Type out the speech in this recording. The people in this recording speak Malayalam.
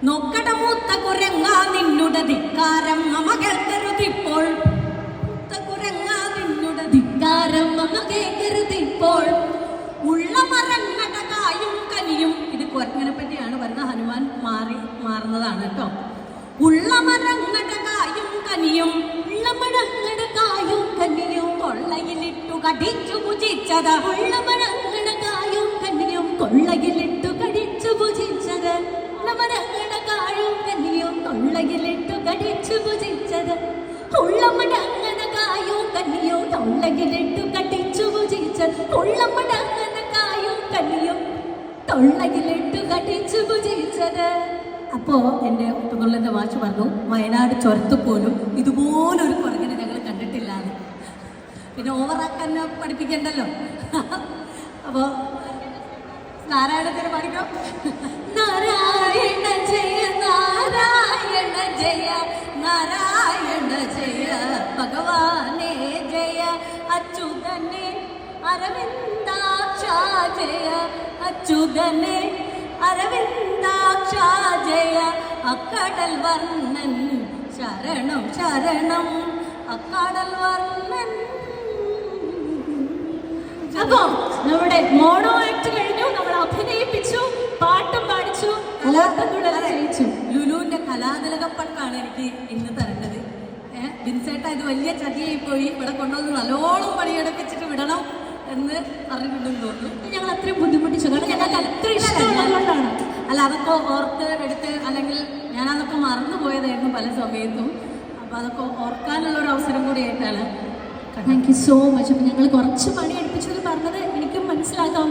നോക്കട മൂത്ത കുരങ്ങ നിന്നുടെ ധിക്കാരം മമ കേൾക്കരുതിപ്പോൾ. കുരങ്ങ നിന്നുടെ ധിക്കാരം മമ കേൾക്കരുതിപ്പോൾ. ഉള്ള മരങ്ങളുടെ കായും കനിയും. ഇത് കുരങ്ങനെ പറ്റിയാണ് പറയുന്നത്. ഹനുമാൻ മാറുന്നതാണ് കേട്ടോ. ഉള്ള മരങ്ങളുടെ കായും കനിയും. ഉള്ള മരങ്ങളുടെ കായും കനിയും കൊള്ളയിലിട്ടു കടിച്ചു ഭുജിച്ചത്. ഉള്ള മരങ്ങളുടെ കായും കനിയും കൊള്ളയിലിട്ടു കടിച്ചു ഭുജിച്ചത്. മരങ്ങളുടെ കായും കനിയും തൊള്ളയിലിട്ടു കടിച്ചു ഭുജിച്ചത്. ഉള്ള മരങ്ങളുടെ കായും കനിയും തൊള്ളയിലിട്ടു കടിച്ചു ഭുജിച്ചത്. ഉള്ള മരങ്ങളുടെ കായും കനിയും തൊള്ളയിലിട്ടു കടിച്ചു ഭുജിച്ചത്. അപ്പോ എൻ്റെ ഒത്തുകൊള്ളൻ്റെ വാച്ച് പറഞ്ഞു, വയനാട് ചുരത്ത് പോലും ഇതുപോലൊരു കുരങ്ങനെ ഞങ്ങൾ കണ്ടിട്ടില്ല. പിന്നെ ഓവറാക്കാൻ പഠിപ്പിക്കണ്ടല്ലോ. അപ്പോ നാരായണത്തിന് പഠിക്കാം. നാരായണ ജയ നാരായണ ജയ നാരായണ ജയ ഭഗവാനേ ജയ അച്യുതനെ അരവിന്ദാക്ഷ ജയ അച്യുതനെ അരവിന്ദാക്ഷ ജയ അക്കടൽ വർണ്ണൻ ശരണം ശരണം അക്കടൽ വർണ്ണൻ. അപ്പോ നമ്മുടെ മോണോ ആക്ട് കഴിഞ്ഞു, നമ്മൾ അഭിനയിപ്പിച്ചു, പാട്ടും പാടിച്ചു, ജയിച്ചു. ലുലുവിന്റെ കലാതിലകപ്പട്ടാണ് എനിക്ക് ഇന്ന് തരേണ്ടത്. വിൻസേട്ട ഇത് വലിയ ചതിയായി പോയി, ഇവിടെ കൊണ്ടുവന്ന് നല്ലോണം പണിയെടുപ്പിച്ചിട്ട് വിടണം എന്ന് പറഞ്ഞിട്ടുണ്ടെന്ന് തോന്നുന്നു. ഞങ്ങൾ അത്രയും ബുദ്ധിമുട്ടിച്ചു, കാരണം ഞങ്ങൾക്ക് അത്ര ഇഷ്ടമുള്ളതുകൊണ്ടാണ്. അല്ല, അതൊക്കെ ഓർത്ത് എടുത്ത്, അല്ലെങ്കിൽ ഞാനതൊക്കെ മറന്നു പോയതായിരുന്നു പല സമയത്തും. അപ്പൊ അതൊക്കെ ഓർക്കാനുള്ള ഒരു അവസരം കൂടിയായിട്ടാണ്. Thank you so much. അപ്പം ഞങ്ങൾ കുറച്ച് പണി എടുപ്പിച്ചത് പറഞ്ഞത് എനിക്കും മനസ്സിലാക്കാം.